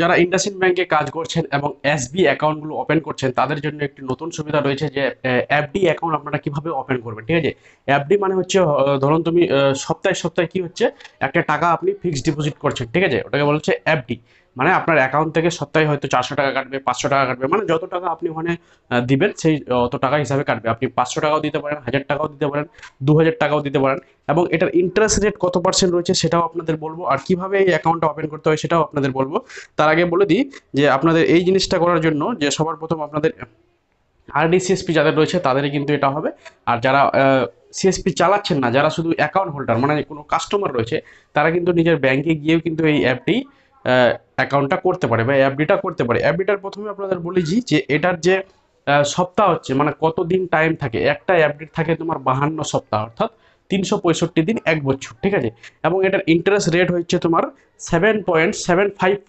যারা ইন্ডাসইন্ড ব্যাংকে কাজ করছেন এবং এসবি অ্যাকাউন্টগুলো ওপেন করছেন তাদের জন্য একটি নতুন সুবিধা রয়েছে যে এফডি অ্যাকাউন্ট আপনারা কিভাবে ওপেন করবেন, ঠিক আছে। এফডি মানে হচ্ছে ধরুন তুমি সপ্তাহে সপ্তাহে কি হচ্ছে, একটা টাকা আপনি ফিক্সড ডিপোজিট করছেন, ঠিক আছে, ওটাকে বলা হচ্ছে এফডি। মানে আপনার অ্যাকাউন্ট থেকে সপ্তাহে হয়তো 400 টাকা কাটবে, 500 টাকা কাটবে, মানে যত টাকা আপনি ওখানে দিবেন সেই অত টাকা হিসাবে কাটবে। আপনি 500 টাকাও দিতে পারেন, 1000 টাকাও দিতে পারেন, 2000 টাকাও দিতে পারেন। এবং এটার ইন্টারেস্ট রেট কত পার্সেন্ট রয়েছে সেটাও আপনাদের বলবো, আর কিভাবে এই অ্যাকাউন্টটা ওপেন করতে হয় সেটাও আপনাদের বলবো। তার আগে বলে দিই যে আপনাদের এই জিনিসটা করার জন্য যে সবার প্রথম আপনাদের আরডি সিএসপি যাদের রয়েছে তাদেরই কিন্তু এটা হবে। আর যারা সিএসপি চালাচ্ছেন না, যারা শুধু অ্যাকাউন্ট হোল্ডার মানে কোনো কাস্টমার রয়েছে, তারা কিন্তু নিজের ব্যাংকে গিয়েও কিন্তু এই অ্যাপটি অ্যাকাউন্টটা করতে পারে বা এফডিটা করতে পারে। এফডিটার প্রথমে আপনাদের বলেছি যে এটার যে সপ্তাহ হচ্ছে মানে কতদিন টাইম থাকে, একটা এফডি থাকে তোমার 52 সপ্তাহ, অর্থাৎ 365 দিন, 1 বছর, ঠিক আছে। এবং এটার ইন্টারেস্ট রেট হচ্ছে তোমার 7.75%।